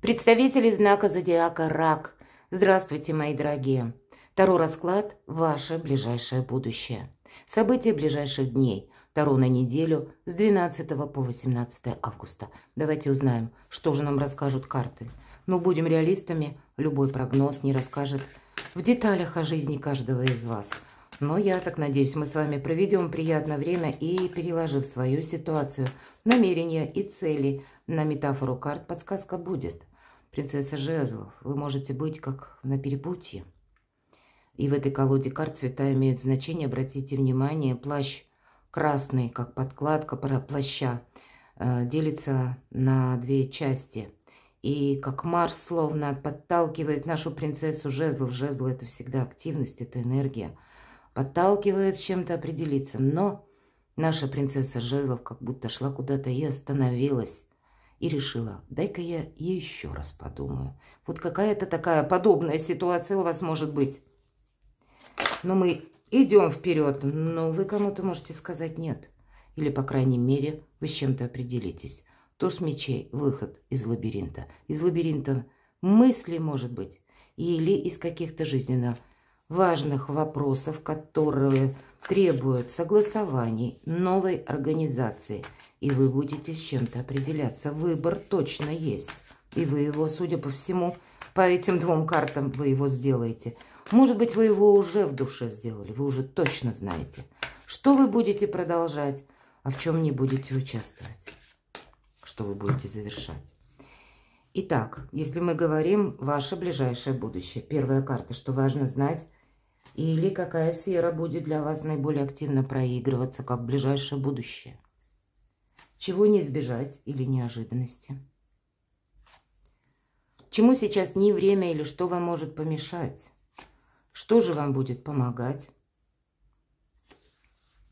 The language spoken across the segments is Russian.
Представители знака зодиака Рак. Здравствуйте, мои дорогие. Таро расклад – ваше ближайшее будущее. События ближайших дней. Таро на неделю с 12 по 18 августа. Давайте узнаем, что же нам расскажут карты. Но будем реалистами, любой прогноз не расскажет в деталях о жизни каждого из вас. Но я так надеюсь, мы с вами проведем приятное время и, переложив свою ситуацию, намерения и цели на метафору карт, подсказка будет. Принцесса жезлов, вы можете быть как на перепутье. И в этой колоде карт цвета имеют значение. Обратите внимание, плащ красный, как подкладка плаща, делится на две части. И как Марс словно подталкивает нашу принцессу жезлов. Жезлы – это всегда активность, это энергия. Подталкивает с чем-то определиться. Но наша принцесса жезлов как будто шла куда-то и остановилась. И решила, дай-ка я еще раз подумаю. Вот какая-то такая подобная ситуация у вас может быть. Но мы идем вперед, но вы кому-то можете сказать нет. Или, по крайней мере, вы с чем-то определитесь. Туз мечей – выход из лабиринта. Из лабиринта мысли, может быть, или из каких-то жизненно важных вопросов, которые требуют согласований, новой организации. И вы будете с чем-то определяться. Выбор точно есть. И вы его, судя по всему, по этим двум картам вы его сделаете. Может быть, вы его уже в душе сделали. Вы уже точно знаете, что вы будете продолжать, а в чем не будете участвовать. Что вы будете завершать. Итак, если мы говорим ваше ближайшее будущее. Первая карта, что важно знать. Или какая сфера будет для вас наиболее активно проигрываться, как ближайшее будущее. Чего не избежать или неожиданности. Чему сейчас не время или что вам может помешать. Что же вам будет помогать.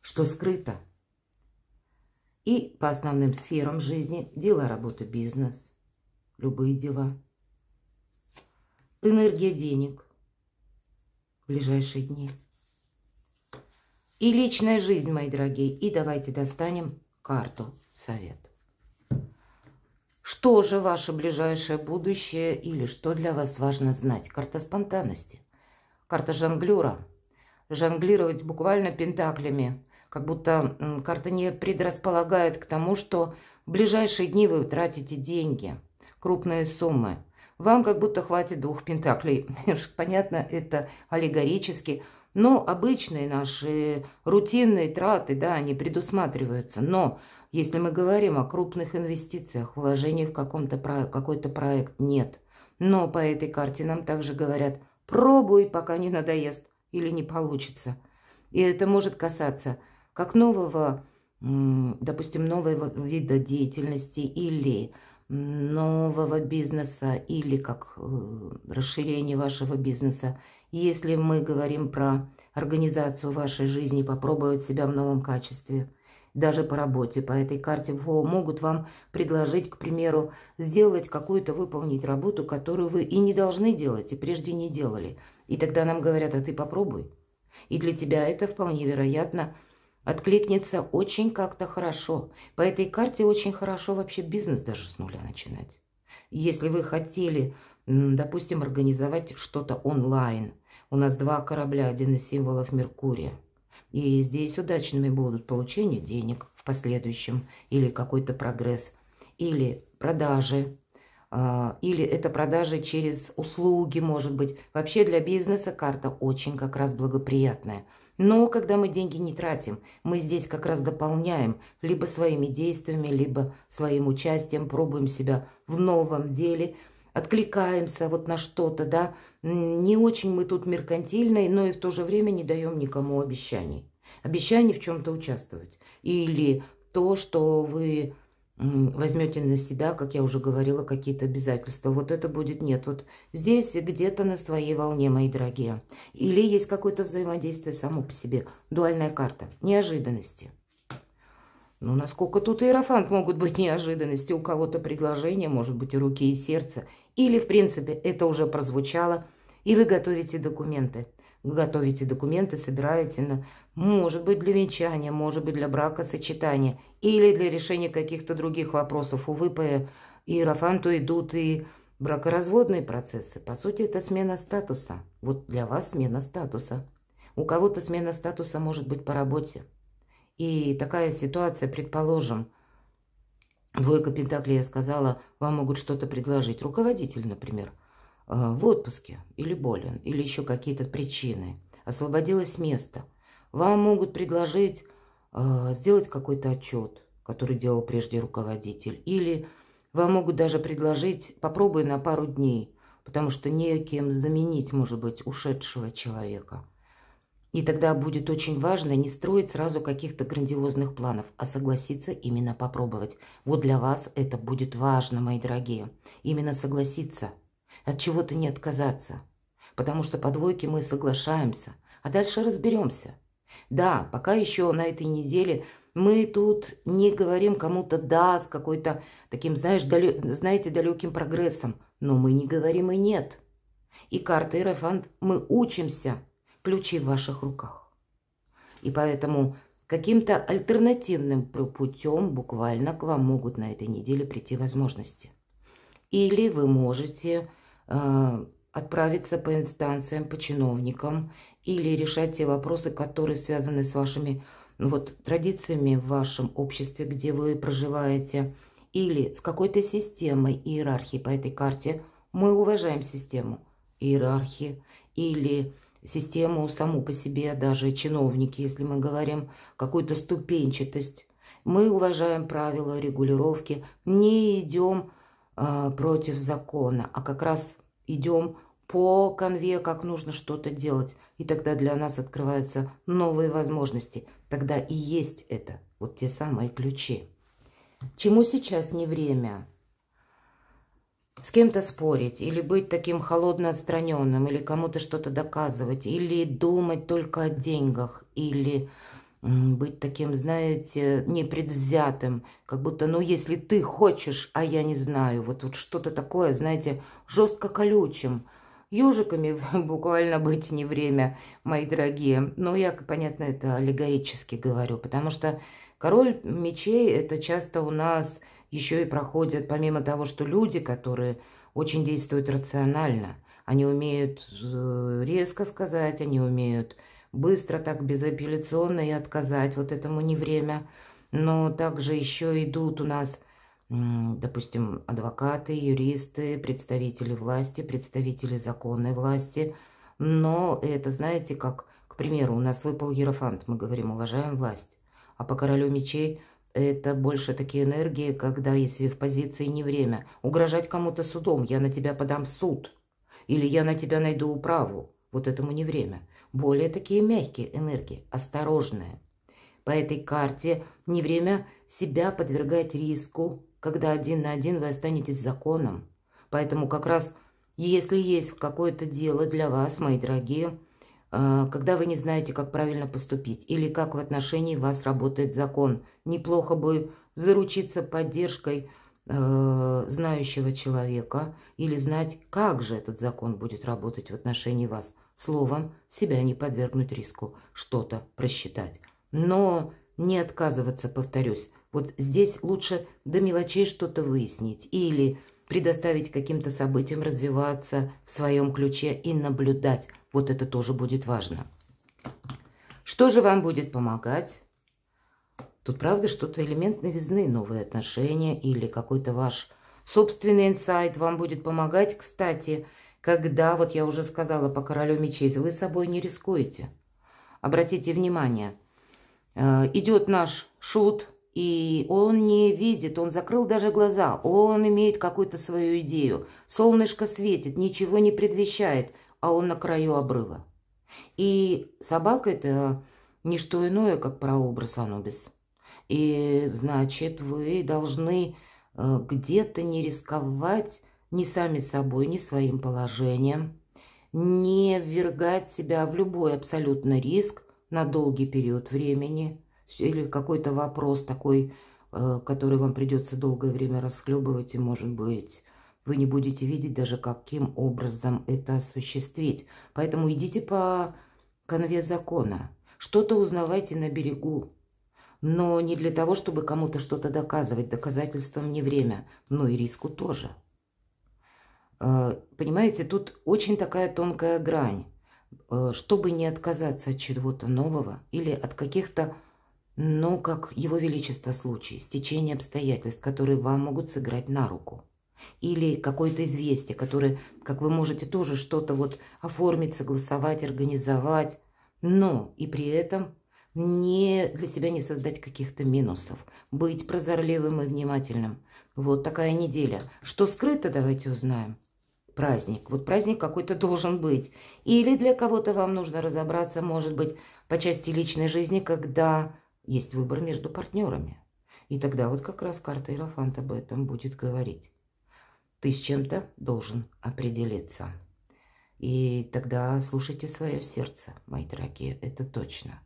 Что скрыто. И по основным сферам жизни. Дела, работа, бизнес. Любые дела. Энергия денег. В ближайшие дни. И личная жизнь, мои дорогие. И давайте достанем карту совет. Что же ваше ближайшее будущее или что для вас важно знать? Карта спонтанности. Карта жонглера. Жонглировать буквально пентаклями. Как будто карта не предрасполагает к тому, что в ближайшие дни вы тратите деньги. Крупные суммы. Вам как будто хватит 2 пентаклей. Понятно, это аллегорически. Но обычные наши рутинные траты, да, они предусматриваются. Но если мы говорим о крупных инвестициях, вложениях в какой-то проект, нет. Но по этой карте нам также говорят, пробуй, пока не надоест или не получится. И это может касаться как нового, допустим, нового вида деятельности или нового бизнеса, или как расширение вашего бизнеса. Если мы говорим про организацию вашей жизни, попробовать себя в новом качестве, даже по работе, по этой карте могут вам предложить, к примеру, сделать какую-то, выполнить работу, которую вы и не должны делать, и прежде не делали. И тогда нам говорят, а ты попробуй. И для тебя это вполне вероятно откликнется очень как-то хорошо. По этой карте очень хорошо вообще бизнес даже с нуля начинать. Если вы хотели, допустим, организовать что-то онлайн. У нас 2 корабля, один из символов Меркурия. И здесь удачными будут получение денег в последующем, или какой-то прогресс, или продажи, или это продажи через услуги, может быть. Вообще для бизнеса карта очень как раз благоприятная. Но когда мы деньги не тратим, мы здесь как раз дополняем либо своими действиями, либо своим участием, пробуем себя в новом деле, откликаемся вот на что-то, да. Не очень мы тут меркантильные, но и в то же время не даем никому обещаний. Обещаний в чем-то участвовать. Или то, что вы возьмете на себя, как я уже говорила, какие-то обязательства. Вот это будет нет. Вот здесь где-то на своей волне, мои дорогие. Или есть какое-то взаимодействие само по себе. Дуальная карта. Неожиданности. Ну, насколько тут иерофант могут быть неожиданности. У кого-то предложение, может быть, и руки, и сердце. Или, в принципе, это уже прозвучало, и вы готовите документы. Готовите документы, собираете, может быть, для венчания, может быть, для бракосочетания или для решения каких-то других вопросов. Увы, по иерофанту идут и Бракоразводные процессы, по сути, это смена статуса. Вот для вас смена статуса. У кого-то смена статуса может быть по работе. И такая ситуация, предположим, двойка пентаклей, я сказала, вам могут что-то предложить. Руководитель, например, в отпуске или болен, или еще какие-то причины. Освободилось место. Вам могут предложить сделать какой-то отчет, который делал прежде руководитель. Или вам могут даже предложить, попробуй на пару дней, потому что некем заменить, может быть, ушедшего человека. И тогда будет очень важно не строить сразу каких-то грандиозных планов, а согласиться именно попробовать. Вот для вас это будет важно, мои дорогие. Именно согласиться, от чего-то не отказаться. Потому что по двойке мы соглашаемся, а дальше разберемся. Да, пока еще на этой неделе мы тут не говорим кому-то «да» с какой-то таким, знаете, далеким прогрессом, но мы не говорим и «нет». И карта Иерофант, мы учимся, ключи в ваших руках. И поэтому каким-то альтернативным путем буквально к вам могут на этой неделе прийти возможности. Или вы можете отправиться по инстанциям, по чиновникам, или решать те вопросы, которые связаны с вашими традициями в вашем обществе, где вы проживаете, или с какой-то системой иерархии по этой карте. Мы уважаем систему иерархии или систему саму по себе, даже чиновники, если мы говорим какую-то ступенчатость. Мы уважаем правила регулировки, не идем против закона, а как раз идем по конве, как нужно что-то делать. И тогда для нас открываются новые возможности. Тогда и есть это, вот те самые ключи. Чему сейчас не время? С кем-то спорить, или быть таким холодно отстраненным, или кому-то что-то доказывать, или думать только о деньгах, или быть таким, знаете, непредвзятым, как будто, ну, если ты хочешь, а я не знаю, вот что-то такое, знаете, жестко колючим. Ежиками буквально быть не время, мои дорогие. Но я, понятно, это аллегорически говорю, потому что король мечей это часто у нас еще и проходят, помимо того, что люди, которые очень действуют рационально, они умеют резко сказать, они умеют быстро так безапелляционно и отказать, вот этому не время. Но также еще идут у нас, допустим, адвокаты, юристы, представители власти, представители законной власти. Но это, знаете, как, к примеру, у нас выпал Иерофант, мы говорим, уважаем власть. А по королю мечей это больше такие энергии, когда, если в позиции не время, угрожать кому-то судом, я на тебя подам в суд, или я на тебя найду управу, вот этому не время. Более такие мягкие энергии, осторожные. По этой карте не время себя подвергать риску, когда один на один вы останетесь законом. Поэтому как раз, если есть какое-то дело для вас, мои дорогие, когда вы не знаете, как правильно поступить, или как в отношении вас работает закон, неплохо бы заручиться поддержкой знающего человека или знать, как же этот закон будет работать в отношении вас. Словом, себя не подвергнуть риску, что-то просчитать. Но не отказываться, повторюсь. Вот здесь лучше до мелочей что-то выяснить или предоставить каким-то событиям развиваться в своем ключе и наблюдать. Вот это тоже будет важно. Что же вам будет помогать? Тут, правда, что-то элемент новизны, новые отношения или какой-то ваш собственный инсайт вам будет помогать, кстати, когда, вот я уже сказала по королю мечей, вы собой не рискуете. Обратите внимание, идет наш шут, и он не видит, он закрыл даже глаза, он имеет какую-то свою идею. Солнышко светит, ничего не предвещает, а он на краю обрыва. И собака – это не что иное, как прообраз Анубис. И значит, вы должны где-то не рисковать ни сами собой, ни своим положением, не ввергать себя в любой абсолютно риск на долгий период времени или какой-то вопрос такой, который вам придется долгое время расхлебывать, и, может быть, вы не будете видеть даже, каким образом это осуществить. Поэтому идите по конве закона, что-то узнавайте на берегу, но не для того, чтобы кому-то что-то доказывать. Доказательством не время, но и риску тоже. Понимаете, тут очень такая тонкая грань. Чтобы не отказаться от чего-то нового или от каких-то, ну, как Его Величество случай, стечение обстоятельств, которые вам могут сыграть на руку. Или какое-то известие, которое, как вы можете тоже что-то вот оформить, согласовать, организовать, но и при этом не для себя не создать каких-то минусов, быть прозорливым и внимательным. Вот такая неделя. Что скрыто, давайте узнаем. Праздник. Вот праздник какой-то должен быть. Или для кого-то вам нужно разобраться, может быть, по части личной жизни, когда есть выбор между партнерами. И тогда вот как раз карта Иерофант об этом будет говорить. Ты с чем-то должен определиться. И тогда слушайте свое сердце, мои дорогие, это точно.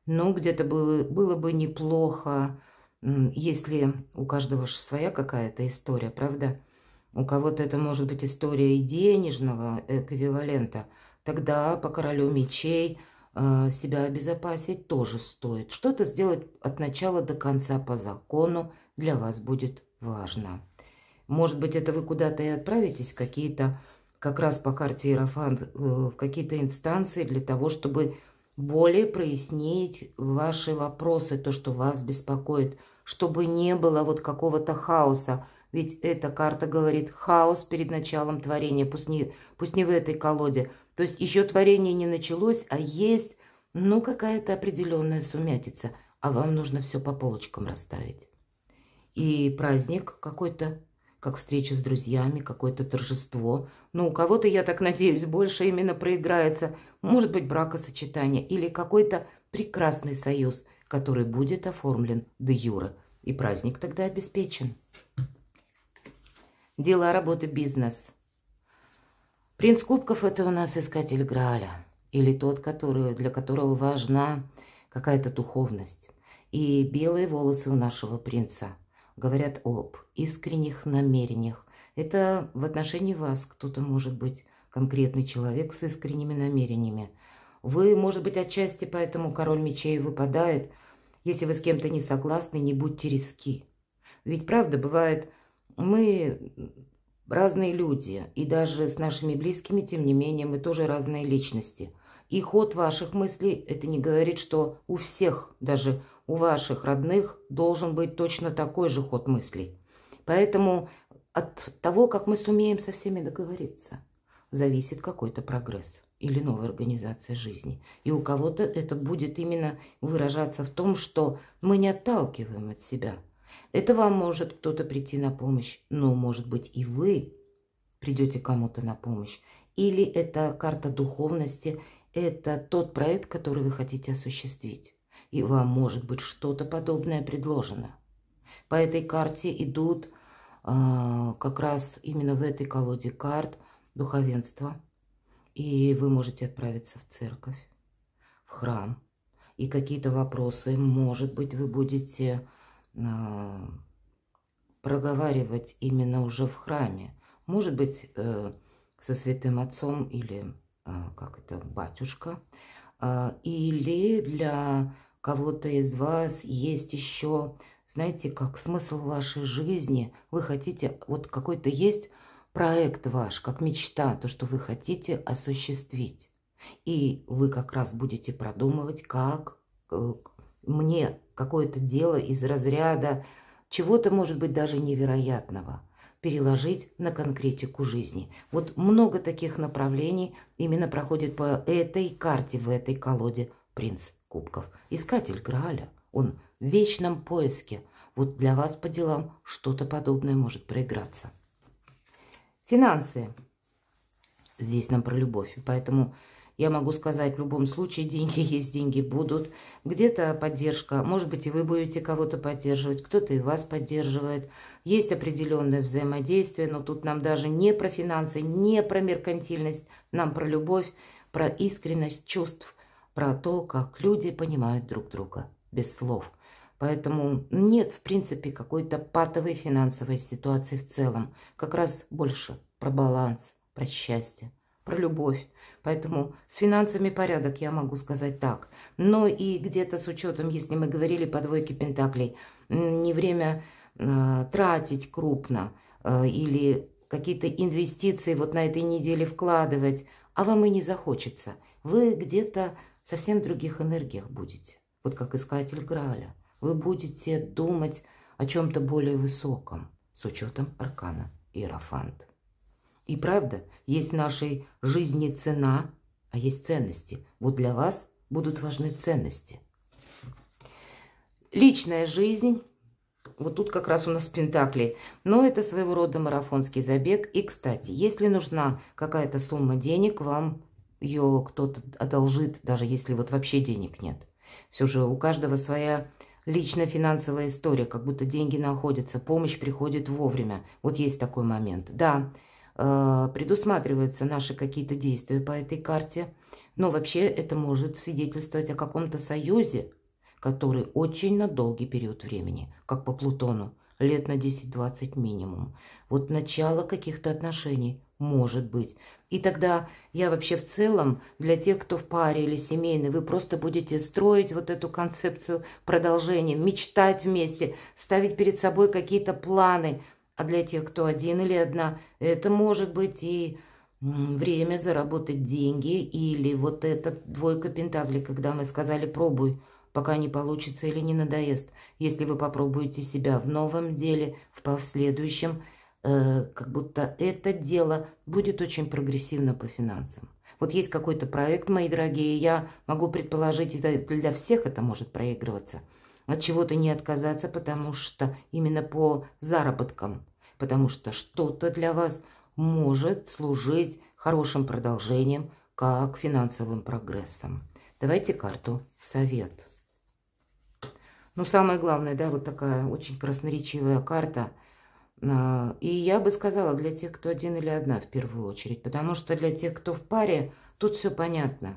Но где-то было бы неплохо, если у каждого же своя какая-то история, правда? У кого-то это может быть история и денежного эквивалента. Тогда по королю мечей себя обезопасить тоже стоит. Что-то сделать от начала до конца по закону для вас будет важно. Может быть, это вы куда-то и отправитесь, какие-то, как раз по карте Иерофант, в какие-то инстанции для того, чтобы более прояснить ваши вопросы, то, что вас беспокоит, чтобы не было вот какого-то хаоса. Ведь эта карта говорит хаос перед началом творения, пусть не в этой колоде. То есть еще творение не началось, а есть, ну, какая-то определенная сумятица, а вам нужно все по полочкам расставить. И праздник какой-то, как встреча с друзьями, какое-то торжество. Но у кого-то, я так надеюсь, больше именно проиграется, может быть, бракосочетание или какой-то прекрасный союз, который будет оформлен де юре. И праздник тогда обеспечен. Дела, работа, бизнес. Принц кубков – это у нас искатель Грааля. Или тот, для которого важна какая-то духовность. И белые волосы у нашего принца говорят об искренних намерениях. Это в отношении вас кто-то может быть конкретный человек с искренними намерениями. Вы, может быть, отчасти поэтому король мечей выпадает. Если вы с кем-то не согласны, не будьте резки. Ведь правда бывает, мы разные люди, и даже с нашими близкими, тем не менее, мы тоже разные личности. И ход ваших мыслей, это не говорит, что у всех, даже у ваших родных, должен быть точно такой же ход мыслей. Поэтому от того, как мы сумеем со всеми договориться, зависит какой-то прогресс или новая организация жизни. И у кого-то это будет именно выражаться в том, что мы не отталкиваем от себя. Это вам может кто-то прийти на помощь, но, может быть, и вы придете кому-то на помощь. Или это карта духовности, это тот проект, который вы хотите осуществить. И вам, может быть, что-то подобное предложено. По этой карте идут как раз именно в этой колоде карт духовенство. И вы можете отправиться в церковь, в храм. И какие-то вопросы, может быть, вы будете проговаривать именно уже в храме. Может быть, со святым отцом или, как это, батюшка. Или для кого-то из вас есть еще, знаете, как смысл вашей жизни. Вы хотите, вот какой-то есть проект ваш, как мечта, то, что вы хотите осуществить. И вы как раз будете продумывать, как мне какое-то дело из разряда чего-то, может быть, даже невероятного переложить на конкретику жизни. Вот много таких направлений именно проходит по этой карте, в этой колоде принц кубков. Искатель Грааля, он в вечном поиске. Вот для вас по делам что-то подобное может проиграться. Финансы. Здесь нам про любовь, поэтому я могу сказать, в любом случае деньги есть, деньги будут. Где-то поддержка, может быть, и вы будете кого-то поддерживать, кто-то и вас поддерживает. Есть определенное взаимодействие, но тут нам даже не про финансы, не про меркантильность, нам про любовь, про искренность чувств, про то, как люди понимают друг друга без слов. Поэтому нет, в принципе, какой-то патовой финансовой ситуации в целом. Как раз больше про баланс, про счастье, про любовь. Поэтому с финансами порядок, я могу сказать так. Но и где-то с учетом, если мы говорили по двойке пентаклей, не время тратить крупно или какие-то инвестиции вот на этой неделе вкладывать, а вам и не захочется. Вы где-то совсем в других энергиях будете. Вот как искатель Грааля. Вы будете думать о чем-то более высоком, с учетом аркана Иерофант. И правда, есть в нашей жизни цена, а есть ценности. Вот для вас будут важны ценности. Личная жизнь. Вот тут как раз у нас пентакли. Но это своего рода марафонский забег. И, кстати, если нужна какая-то сумма денег, вам ее кто-то одолжит, даже если вот вообще денег нет. Все же у каждого своя личная финансовая история, как будто деньги находятся, помощь приходит вовремя. Вот есть такой момент. Да, предусматриваются наши какие-то действия по этой карте, но вообще это может свидетельствовать о каком-то союзе, который очень на долгий период времени, как по Плутону, лет на 10-20 минимум. Вот начало каких-то отношений может быть. И тогда я вообще в целом, для тех, кто в паре или семейный, вы просто будете строить вот эту концепцию продолжения, мечтать вместе, ставить перед собой какие-то планы. А для тех, кто один или одна, это может быть и время заработать деньги, или вот эта двойка пентаклей, когда мы сказали «пробуй», пока не получится или не надоест. Если вы попробуете себя в новом деле, в последующем, как будто это дело будет очень прогрессивно по финансам. Вот есть какой-то проект, мои дорогие, я могу предположить, для всех это может проигрываться. От чего-то не отказаться, потому что именно по заработкам, потому что что-то для вас может служить хорошим продолжением, как финансовым прогрессом. Давайте карту совет. Ну, самое главное, да, вот такая очень красноречивая карта. И я бы сказала, для тех, кто один или одна в первую очередь. Потому что для тех, кто в паре, тут все понятно.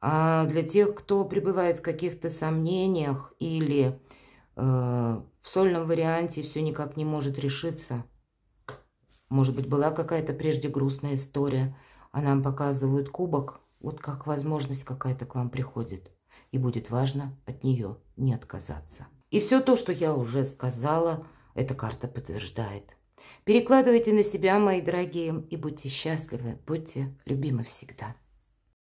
А для тех, кто пребывает в каких-то сомнениях или в сольном варианте все никак не может решиться. Может быть, была какая-то прежде грустная история, а нам показывают кубок. Вот как возможность какая-то к вам приходит. И будет важно от нее не отказаться. И все то, что я уже сказала, эта карта подтверждает. Перекладывайте на себя, мои дорогие, и будьте счастливы, будьте любимы всегда.